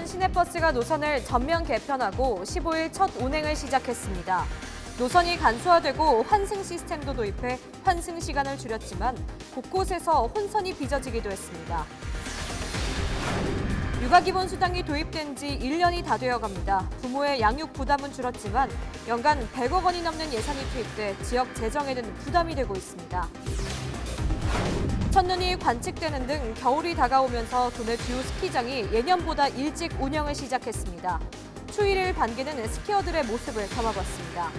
춘천 시내버스가 노선을 전면 개편하고 15일 첫 운행을 시작했습니다. 노선이 간소화되고 환승 시스템도 도입해 환승 시간을 줄였지만 곳곳에서 혼선이 빚어지기도 했습니다. 육아기본수당이 도입된 지 1년이 다 되어갑니다. 부모의 양육 부담은 줄었지만 연간 100억 원이 넘는 예산이 투입돼 지역 재정에는 부담이 되고 있습니다. 첫눈이 관측되는 등 겨울이 다가오면서 도내 주요 스키장이 예년보다 일찍 운영을 시작했습니다. 추위를 반기는 스키어들의 모습을 담아봤습니다.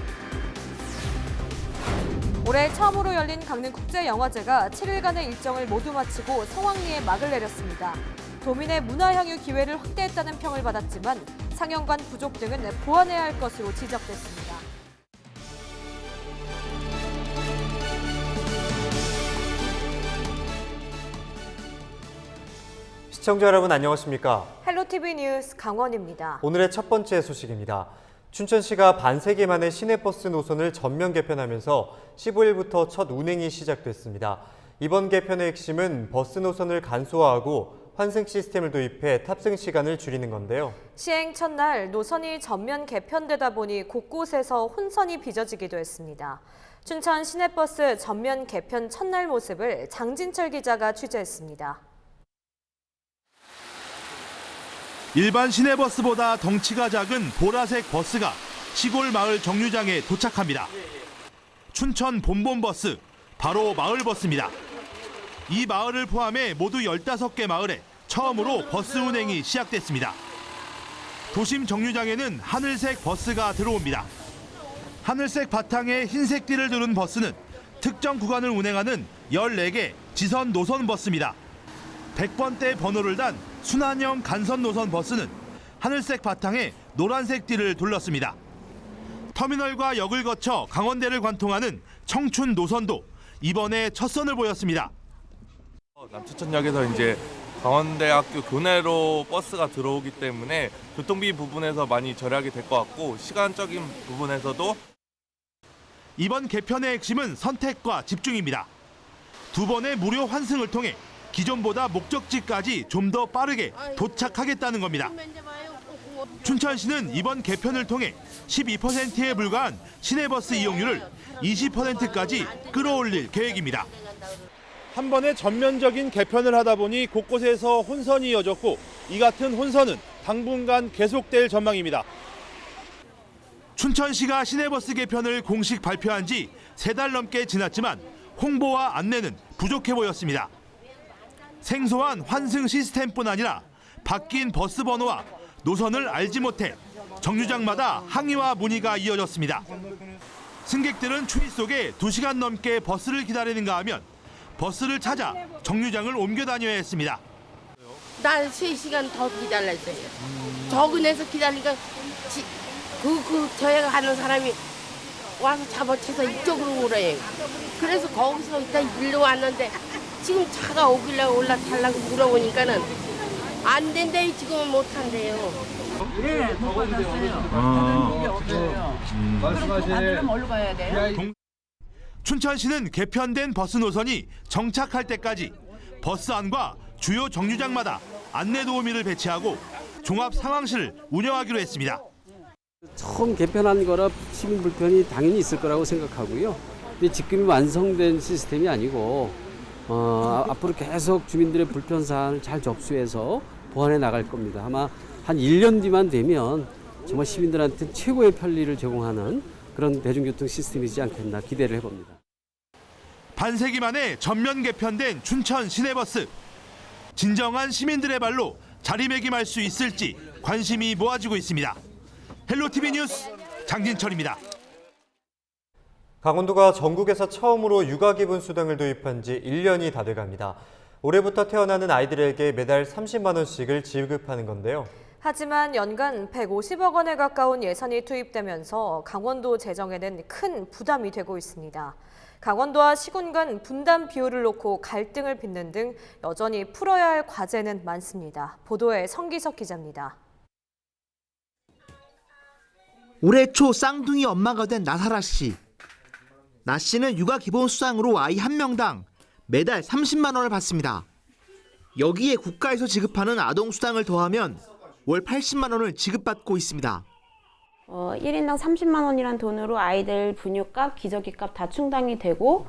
올해 처음으로 열린 강릉국제영화제가 7일간의 일정을 모두 마치고 성황리에 막을 내렸습니다. 도민의 문화향유 기회를 확대했다는 평을 받았지만 상영관 부족 등은 보완해야 할 것으로 지적됐습니다. 시청자 여러분 안녕하십니까? 헬로티비 뉴스 강원입니다. 오늘의 첫 번째 소식입니다. 춘천시가 반세기 만에 시내버스 노선을 전면 개편하면서 15일부터 첫 운행이 시작됐습니다. 이번 개편의 핵심은 버스 노선을 간소화하고 환승 시스템을 도입해 탑승 시간을 줄이는 건데요. 시행 첫날 노선이 전면 개편되다 보니 곳곳에서 혼선이 빚어지기도 했습니다. 춘천 시내버스 전면 개편 첫날 모습을 장진철 기자가 취재했습니다. 일반 시내버스보다 덩치가 작은 보라색 버스가 시골 마을 정류장에 도착합니다. 춘천 본본버스, 바로 마을버스입니다. 이 마을을 포함해 모두 15개 마을에 처음으로 버스 운행이 시작됐습니다. 도심 정류장에는 하늘색 버스가 들어옵니다. 하늘색 바탕에 흰색 띠를 두른 버스는 특정 구간을 운행하는 14개 지선 노선 버스입니다. 100번대 번호를 단 순환형 간선 노선 버스는 하늘색 바탕에 노란색 띠를 둘렀습니다. 터미널과 역을 거쳐 강원대를 관통하는 청춘 노선도 이번에 첫 선을 보였습니다. 남춘천역에서 이제 강원대학교 교내로 버스가 들어오기 때문에 교통비 부분에서 많이 절약이 될 것 같고 시간적인 부분에서도 이번 개편의 핵심은 선택과 집중입니다. 2번의 무료 환승을 통해 기존보다 목적지까지 좀 더 빠르게 도착하겠다는 겁니다. 춘천시는 이번 개편을 통해 12%에 불과한 시내버스 이용률을 20%까지 끌어올릴 계획입니다. 한 번에 전면적인 개편을 하다 보니 곳곳에서 혼선이 이어졌고 이 같은 혼선은 당분간 계속될 전망입니다. 춘천시가 시내버스 개편을 공식 발표한 지 3달 넘게 지났지만 홍보와 안내는 부족해 보였습니다. 생소한 환승 시스템뿐 아니라 바뀐 버스 번호와 노선을 알지 못해 정류장마다 항의와 문의가 이어졌습니다. 승객들은 추위 속에 2시간 넘게 버스를 기다리는가 하면 버스를 찾아 정류장을 옮겨 다녀야 했습니다. 난 3시간 더 기다렸어요. 저근에서 기다리니까 저희가 가는 사람이 와서 잡아채서 이쪽으로 오래요. 그래서 거기서 일단 일로 왔는데 지금 차가 오길래 올라타려고 물어보니까는 안 된대, 지금은 못 한대요. 네, 못 받았어요. 말씀하시네. 안 되면 어디로 가야 돼요? 춘천시는 개편된 버스 노선이 정착할 때까지 버스 안과 주요 정류장마다 안내 도우미를 배치하고 종합 상황실을 운영하기로 했습니다. 처음 개편한 거라 시민 불편이 당연히 있을 거라고 생각하고요. 근데 지금 완성된 시스템이 아니고 앞으로 계속 주민들의 불편 사안을 잘 접수해서 보완해 나갈 겁니다. 아마 한 1년 뒤만 되면 정말 시민들한테 최고의 편리를 제공하는 그런 대중교통 시스템이지 않겠나 기대를 해봅니다. 반세기 만에 전면 개편된 춘천 시내버스. 진정한 시민들의 발로 자리매김할 수 있을지 관심이 모아지고 있습니다. 헬로티비 뉴스 장진철입니다. 강원도가 전국에서 처음으로 육아기본수당을 도입한 지 1년이 다 돼갑니다. 올해부터 태어나는 아이들에게 매달 30만 원씩을 지급하는 건데요. 하지만 연간 150억 원에 가까운 예산이 투입되면서 강원도 재정에는 큰 부담이 되고 있습니다. 강원도와 시군 간 분담 비율을 놓고 갈등을 빚는 등 여전히 풀어야 할 과제는 많습니다. 보도에 성기석 기자입니다. 올해 초 쌍둥이 엄마가 된 나사라 씨. 나 씨는 육아기본수당으로 아이 한 명당 매달 30만 원을 받습니다. 여기에 국가에서 지급하는 아동수당을 더하면 월 80만 원을 지급받고 있습니다. 1인당 30만 원이란 돈으로 아이들 분유값, 기저귀값 다 충당이 되고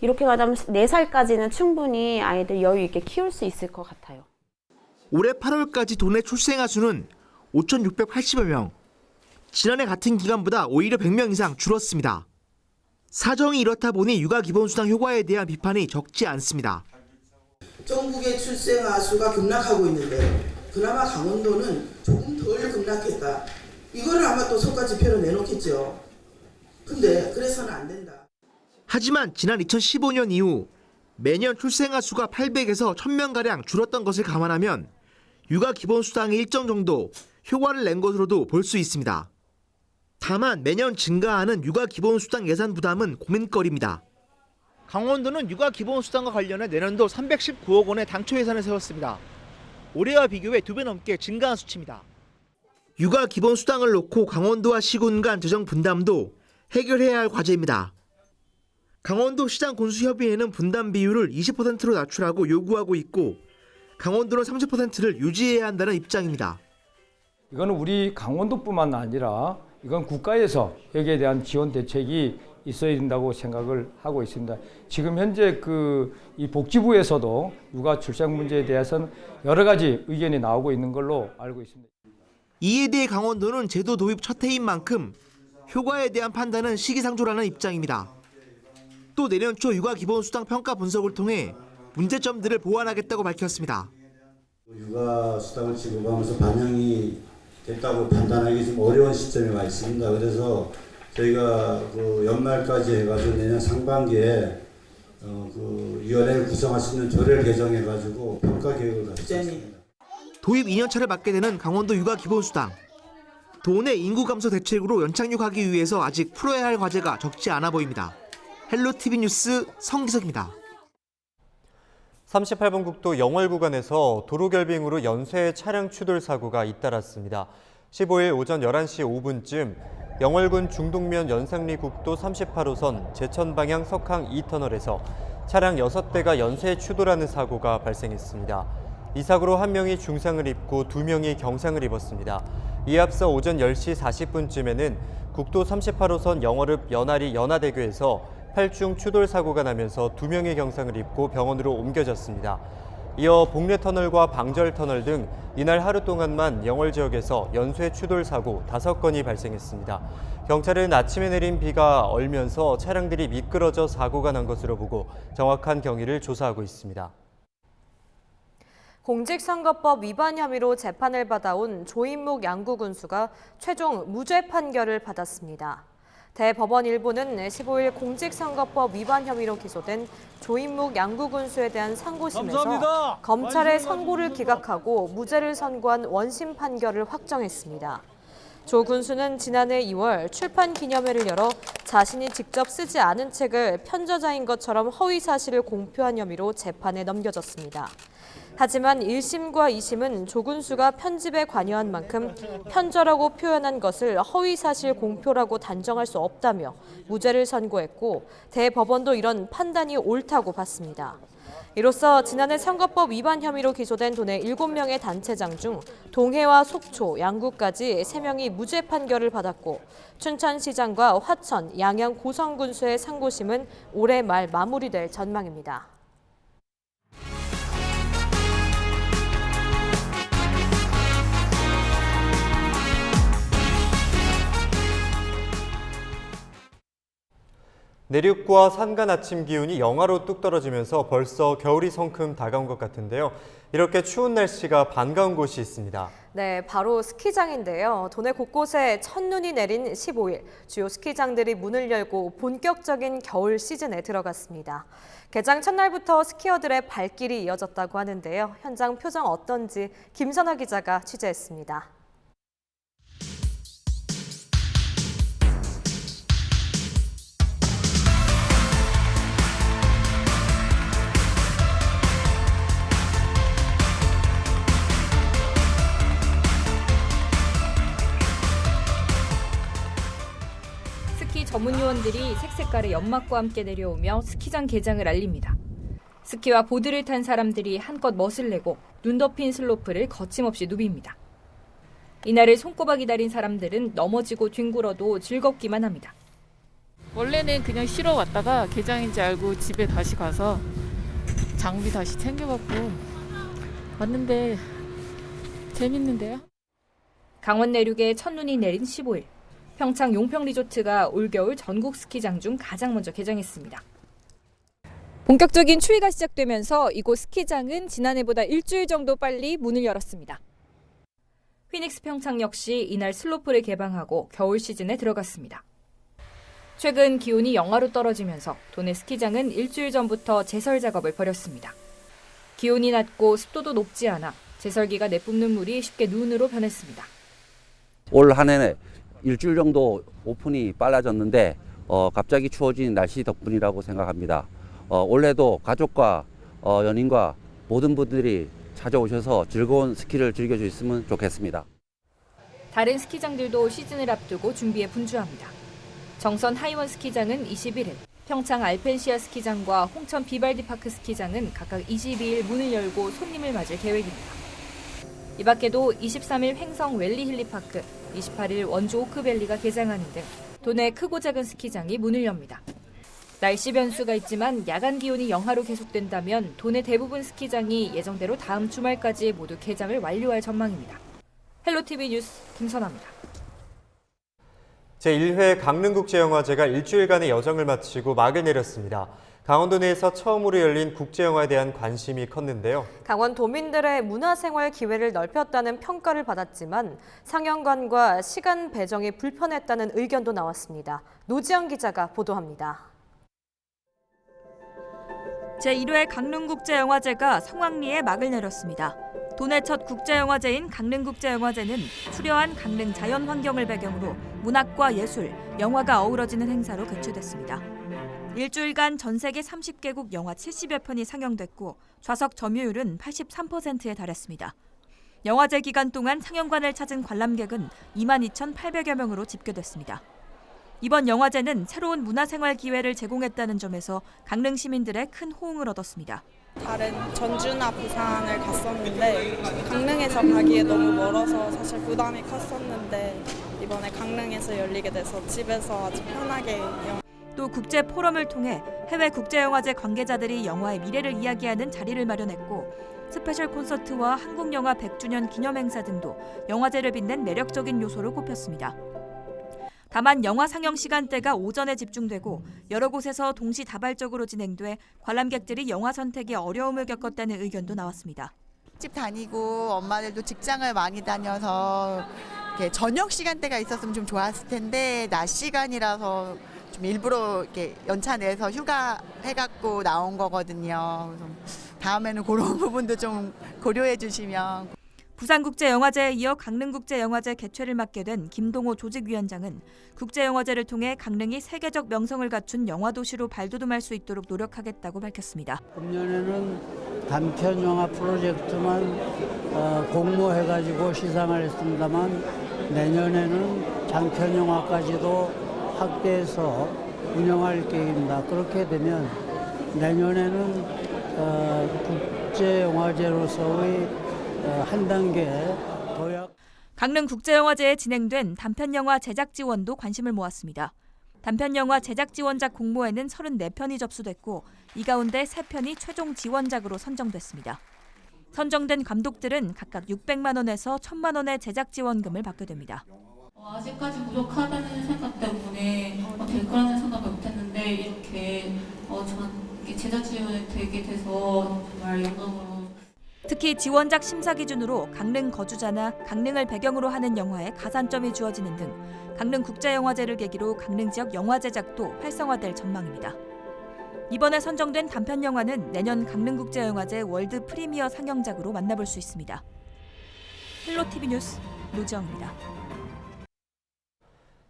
이렇게 가자면 4살까지는 충분히 아이들 여유 있게 키울 수 있을 것 같아요. 올해 8월까지 도내 출생아 수는 5,680여 명. 지난해 같은 기간보다 오히려 100명 이상 줄었습니다. 사정이 이렇다 보니 육아 기본수당 효과에 대한 비판이 적지 않습니다. 전국의 출생아 수가 급락하고 있는데 그나마 강원도는 조금 덜 급락했다. 이거를 아마 또 성과지표로 내놓겠죠. 근데 그래서는 안 된다. 하지만 지난 2015년 이후 매년 출생아 수가 800에서 1000명가량 줄었던 것을 감안하면 육아 기본수당이 일정 정도 효과를 낸 것으로도 볼 수 있습니다. 다만 매년 증가하는 육아 기본수당 예산 부담은 고민거리입니다. 강원도는 육아 기본수당과 관련해 내년도 319억 원의 당초 예산을 세웠습니다. 올해와 비교해 2배 넘게 증가한 수치입니다. 육아 기본수당을 놓고 강원도와 시군 간 재정 분담도 해결해야 할 과제입니다. 강원도 시장군수협의회는 분담 비율을 20%로 낮추라고 요구하고 있고 강원도는 30%를 유지해야 한다는 입장입니다. 이거는 우리 강원도뿐만 아니라 이건 국가에서 여기에 대한 지원 대책이 있어야 된다고 생각을 하고 있습니다. 지금 현재 이 복지부에서도 육아 출생 문제에 대해서는 여러 가지 의견이 나오고 있는 걸로 알고 있습니다. 이에 대해 강원도는 제도 도입 첫 해인 만큼 효과에 대한 판단은 시기상조라는 입장입니다. 또 내년 초 육아 기본수당 평가 분석을 통해 문제점들을 보완하겠다고 밝혔습니다. 육아 수당을 지급하면서 반영이 됐다고 판단하기 좀 어려운 시점에 와 있습니다. 그래서 저희가 연말까지 해가지고 내년 상반기에 위원회를 구성할 수 있는 조례를 개정해가지고 평가 계획을 가지겠습니다. 도입 2년차를 맞게 되는 강원도 육아 기본수당. 도내 인구 감소 대책으로 연착륙하기 위해서 아직 풀어야 할 과제가 적지 않아 보입니다. 헬로티비 뉴스 성기석입니다. 38번 국도 영월 구간에서 도로 결빙으로 연쇄 차량 추돌 사고가 잇따랐습니다. 15일 오전 11시 5분쯤 영월군 중동면 연상리 국도 38호선 제천 방향 석항 2터널에서 차량 6대가 연쇄 추돌하는 사고가 발생했습니다. 이 사고로 1명이 중상을 입고 2명이 경상을 입었습니다. 이에 앞서 오전 10시 40분쯤에는 국도 38호선 영월읍 연아리 연화대교에서 8중 추돌 사고가 나면서 2명의 경상을 입고 병원으로 옮겨졌습니다. 이어 복례터널과 방절터널 등 이날 하루 동안만 영월 지역에서 연쇄 추돌 사고 5건이 발생했습니다. 경찰은 아침에 내린 비가 얼면서 차량들이 미끄러져 사고가 난 것으로 보고 정확한 경위를 조사하고 있습니다. 공직선거법 위반 혐의로 재판을 받아온 조인묵 양구군수가 최종 무죄 판결을 받았습니다. 대법원 1부는 15일 공직선거법 위반 혐의로 기소된 조인묵 양구군수에 대한 상고심에서 검찰의 선고를 기각하고 무죄를 선고한 원심 판결을 확정했습니다. 조 군수는 지난해 2월 출판 기념회를 열어 자신이 직접 쓰지 않은 책을 편저자인 것처럼 허위 사실을 공표한 혐의로 재판에 넘겨졌습니다. 하지만 1심과 2심은 조 군수가 편집에 관여한 만큼 편저라고 표현한 것을 허위 사실 공표라고 단정할 수 없다며 무죄를 선고했고 대법원도 이런 판단이 옳다고 봤습니다. 이로써 지난해 선거법 위반 혐의로 기소된 도내 7명의 단체장 중 동해와 속초, 양구까지 3명이 무죄 판결을 받았고 춘천시장과 화천, 양양 고성군수의 상고심은 올해 말 마무리될 전망입니다. 내륙과 산간 아침 기온이 영하로 뚝 떨어지면서 벌써 겨울이 성큼 다가온 것 같은데요. 이렇게 추운 날씨가 반가운 곳이 있습니다. 네, 바로 스키장인데요. 도내 곳곳에 첫눈이 내린 15일, 주요 스키장들이 문을 열고 본격적인 겨울 시즌에 들어갔습니다. 개장 첫날부터 스키어들의 발길이 이어졌다고 하는데요. 현장 표정 어떤지 김선화 기자가 취재했습니다. 스키 전문 요원들이 색색깔의 연막과 함께 내려오며 스키장 개장을 알립니다. 스키와 보드를 탄 사람들이 한껏 멋을 내고 눈 덮인 슬로프를 거침없이 누빕니다. 이날을 손꼽아 기다린 사람들은 넘어지고 뒹굴어도 즐겁기만 합니다. 원래는 그냥 쉬러 왔다가 개장인지 알고 집에 다시 가서 장비 다시 챙겨갖고 왔는데 재밌는데요? 강원 내륙에 첫눈이 내린 15일, 평창 용평 리조트가 올겨울 전국 스키장 중 가장 먼저 개장했습니다. 본격적인 추위가 시작되면서 이곳 스키장은 지난해보다 일주일 정도 빨리 문을 열었습니다. 휘닉스 평창 역시 이날 슬로프를 개방하고 겨울 시즌에 들어갔습니다. 최근 기온이 영하로 떨어지면서 도내 스키장은 일주일 전부터 제설 작업을 벌였습니다. 기온이 낮고 습도도 높지 않아 제설기가 내뿜는 물이 쉽게 눈으로 변했습니다. 올 한 해 일주일 정도 오픈이 빨라졌는데 갑자기 추워진 날씨 덕분이라고 생각합니다. 올해도 가족과 연인과 모든 분들이 찾아오셔서 즐거운 스키를 즐겨주셨으면 좋겠습니다. 다른 스키장들도 시즌을 앞두고 준비에 분주합니다. 정선 하이원 스키장은 21일, 평창 알펜시아 스키장과 홍천 비발디 파크 스키장은 각각 22일 문을 열고 손님을 맞을 계획입니다. 이 밖에도 23일 횡성 웰리 힐리파크, 28일 원주 오크밸리가 개장하는 등 도내 크고 작은 스키장이 문을 엽니다. 날씨 변수가 있지만 야간 기온이 영하로 계속된다면 도내 대부분 스키장이 예정대로 다음 주말까지 모두 개장을 완료할 전망입니다. 헬로티비 뉴스 김선아입니다. 제1회 강릉국제영화제가 일주일간의 여정을 마치고 막을 내렸습니다. 강원도 내에서 처음으로 열린 국제영화에 대한 관심이 컸는데요. 강원도민들의 문화생활 기회를 넓혔다는 평가를 받았지만 상영관과 시간 배정이 불편했다는 의견도 나왔습니다. 노지영 기자가 보도합니다. 제1회 강릉국제영화제가 성황리에 막을 내렸습니다. 도내 첫 국제영화제인 강릉국제영화제는 수려한 강릉 자연환경을 배경으로 문학과 예술, 영화가 어우러지는 행사로 개최됐습니다. 일주일간 전 세계 30개국 영화 70여 편이 상영됐고 좌석 점유율은 83%에 달했습니다. 영화제 기간 동안 상영관을 찾은 관람객은 22,800여 명으로 집계됐습니다. 이번 영화제는 새로운 문화생활 기회를 제공했다는 점에서 강릉 시민들의 큰 호응을 얻었습니다. 다른 전주나 부산을 갔었는데 강릉에서 가기에 너무 멀어서 사실 부담이 컸었는데 이번에 강릉에서 열리게 돼서 집에서 아주 편하게 또 국제 포럼을 통해 해외 국제영화제 관계자들이 영화의 미래를 이야기하는 자리를 마련했고 스페셜 콘서트와 한국영화 100주년 기념행사 등도 영화제를 빛낸 매력적인 요소로 꼽혔습니다. 다만 영화 상영 시간대가 오전에 집중되고 여러 곳에서 동시다발적으로 진행돼 관람객들이 영화 선택에 어려움을 겪었다는 의견도 나왔습니다. 집 다니고 엄마들도 직장을 많이 다녀서 이렇게 저녁 시간대가 있었으면 좀 좋았을 텐데 낮 시간이라서 좀 일부러 이렇게 연차 내서 휴가 해갖고 나온 거거든요. 그래서 다음에는 그런 부분도 좀 고려해 주시면. 부산국제영화제에 이어 강릉국제영화제 개최를 맡게 된 김동호 조직위원장은 국제영화제를 통해 강릉이 세계적 명성을 갖춘 영화도시로 발돋움할 수 있도록 노력하겠다고 밝혔습니다. 금년에는 단편영화 프로젝트만 공모해가지고 시상을 했습니다만 내년에는 장편영화까지도 확대해서 운영할 계획입니다. 그렇게 되면 내년에는 국제영화제로서의 한 단계 도약. 강릉국제영화제에 진행된 단편영화 제작 지원도 관심을 모았습니다. 단편영화 제작 지원작 공모에는 34편이 접수됐고 이 가운데 3편이 최종 지원작으로 선정됐습니다. 선정된 감독들은 각각 600만 원에서 1,000만 원의 제작 지원금을 받게 됩니다. 아직까지 부족하다는 생각 때문에 될 거라는 생각을 못했는데 이렇게 저한테 제작 지원이 되게 돼서 정말 영광으로. 특히 지원작 심사 기준으로 강릉 거주자나 강릉을 배경으로 하는 영화에 가산점이 주어지는 등 강릉국제영화제를 계기로 강릉 지역 영화 제작도 활성화될 전망입니다. 이번에 선정된 단편 영화는 내년 강릉국제영화제 월드 프리미어 상영작으로 만나볼 수 있습니다. 헬로티비 뉴스 노지영입니다.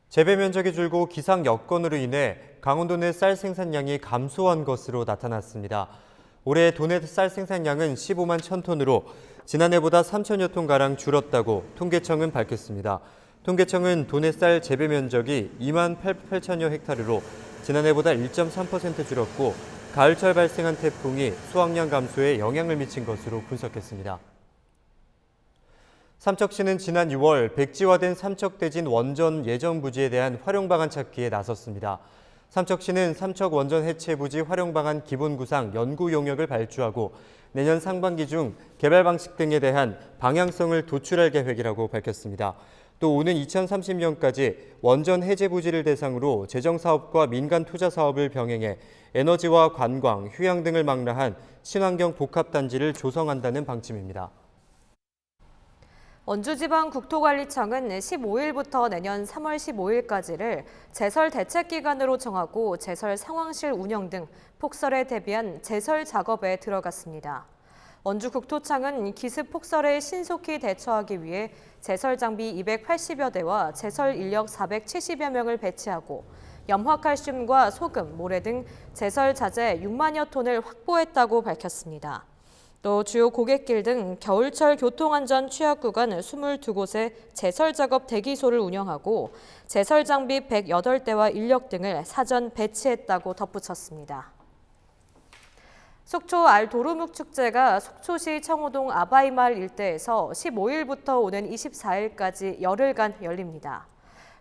재배 면적이 줄고 기상 여건으로 인해 강원도 내 쌀 생산량이 감소한 것으로 나타났습니다. 올해 도내 쌀 생산량은 15만 1,000톤으로 지난해보다 3천여 톤가량 줄었다고 통계청은 밝혔습니다. 통계청은 도내 쌀 재배 면적이 2만 8천여 헥타르로 지난해보다 1.3% 줄었고 가을철 발생한 태풍이 수확량 감소에 영향을 미친 것으로 분석했습니다. 삼척시는 지난 6월 백지화된 삼척대진 원전 예정 부지에 대한 활용 방안 찾기에 나섰습니다. 삼척시는 삼척 원전 해체 부지 활용 방안 기본 구상 연구 용역을 발주하고 내년 상반기 중 개발 방식 등에 대한 방향성을 도출할 계획이라고 밝혔습니다. 또 오는 2030년까지 원전 해제 부지를 대상으로 재정사업과 민간 투자 사업을 병행해 에너지와 관광, 휴양 등을 망라한 친환경 복합단지를 조성한다는 방침입니다. 원주지방국토관리청은 15일부터 내년 3월 15일까지를 제설 대책기간으로 정하고 제설 상황실 운영 등 폭설에 대비한 제설 작업에 들어갔습니다. 원주국토청은 기습 폭설에 신속히 대처하기 위해 제설 장비 280여 대와 제설 인력 470여 명을 배치하고 염화칼슘과 소금, 모래 등 제설 자재 6만여 톤을 확보했다고 밝혔습니다. 또 주요 고갯길 등 겨울철 교통안전 취약 구간 22곳에 제설 작업 대기소를 운영하고 제설 장비 108대와 인력 등을 사전 배치했다고 덧붙였습니다. 속초 알도루묵 축제가 속초시 청호동 아바이마을 일대에서 15일부터 오는 24일까지 열흘간 열립니다.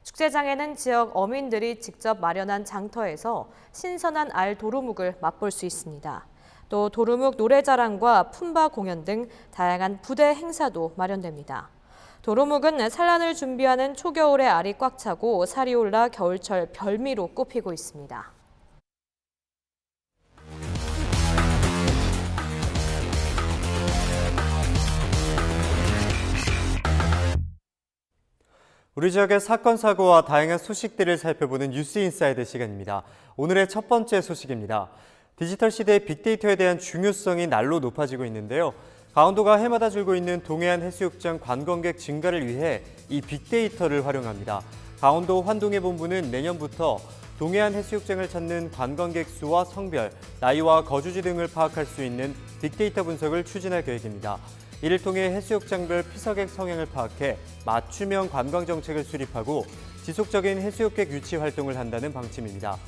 축제장에는 지역 어민들이 직접 마련한 장터에서 신선한 알도루묵을 맛볼 수 있습니다. 또 도루묵 노래자랑과 품바 공연 등 다양한 부대 행사도 마련됩니다. 도루묵은 산란을 준비하는 초겨울에 알이 꽉 차고 살이 올라 겨울철 별미로 꼽히고 있습니다. 우리 지역의 사건, 사고와 다양한 소식들을 살펴보는 뉴스인사이드 시간입니다. 오늘의 첫 번째 소식입니다. 디지털 시대의 빅데이터에 대한 중요성이 날로 높아지고 있는데요. 강원도가 해마다 줄고 있는 동해안 해수욕장 관광객 증가를 위해 이 빅데이터를 활용합니다. 강원도 환동해본부는 내년부터 동해안 해수욕장을 찾는 관광객 수와 성별, 나이와 거주지 등을 파악할 수 있는 빅데이터 분석을 추진할 계획입니다. 이를 통해 해수욕장별 피서객 성향을 파악해 맞춤형 관광정책을 수립하고 지속적인 해수욕객 유치 활동을 한다는 방침입니다.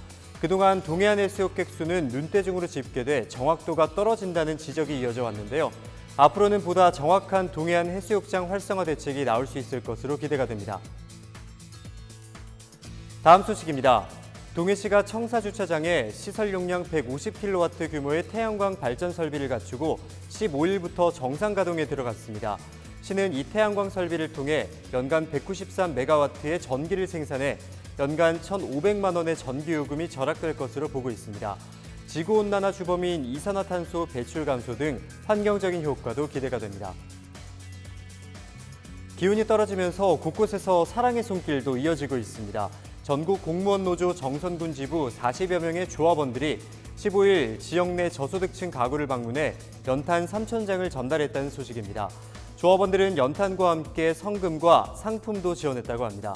그동안 동해안 해수욕객 수는 눈대중으로 집계돼 정확도가 떨어진다는 지적이 이어져 왔는데요. 앞으로는 보다 정확한 동해안 해수욕장 활성화 대책이 나올 수 있을 것으로 기대가 됩니다. 다음 소식입니다. 동해시가 청사주차장에 시설 용량 150kW 규모의 태양광 발전 설비를 갖추고 15일부터 정상 가동에 들어갔습니다. 시는 이 태양광 설비를 통해 연간 193MW의 전기를 생산해 연간 1,500만 원의 전기요금이 절약될 것으로 보고 있습니다. 지구온난화 주범인 이산화탄소 배출 감소 등 환경적인 효과도 기대가 됩니다. 기온이 떨어지면서 곳곳에서 사랑의 손길도 이어지고 있습니다. 전국 공무원 노조 정선군 지부 40여 명의 조합원들이 15일 지역 내 저소득층 가구를 방문해 연탄 3,000장을 전달했다는 소식입니다. 조합원들은 연탄과 함께 성금과 상품도 지원했다고 합니다.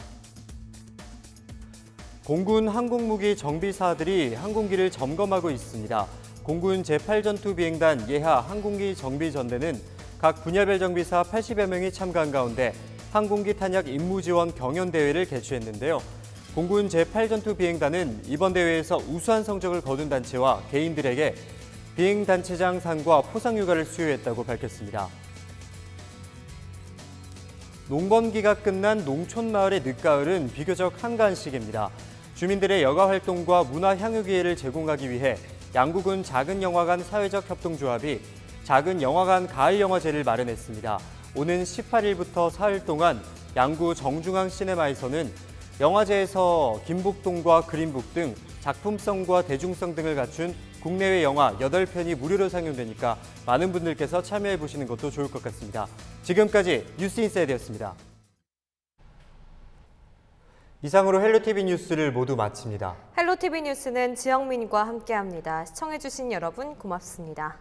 공군 항공무기 정비사들이 항공기를 점검하고 있습니다. 공군 제8전투비행단 예하 항공기 정비전대는 각 분야별 정비사 80여 명이 참가한 가운데 항공기 탄약 임무 지원 경연 대회를 개최했는데요. 공군 제8전투비행단은 이번 대회에서 우수한 성적을 거둔 단체와 개인들에게 비행단체장 상과 포상휴가를 수여했다고 밝혔습니다. 농번기가 끝난 농촌마을의 늦가을은 비교적 한가한 시기입니다. 주민들의 여가 활동과 문화 향유 기회를 제공하기 위해 양구군 작은영화관 사회적 협동조합이 작은 영화관 가을 영화제를 마련했습니다. 오는 18일부터 사흘 동안 양구 정중앙 시네마에서는 영화제에서 김북동과 그린북 등 작품성과 대중성 등을 갖춘 국내외 영화 8편이 무료로 상영되니까 많은 분들께서 참여해보시는 것도 좋을 것 같습니다. 지금까지 뉴스인사이드였습니다. 이상으로 헬로티비 뉴스를 모두 마칩니다. 헬로티비 뉴스는 지영민과 함께합니다. 시청해주신 여러분 고맙습니다.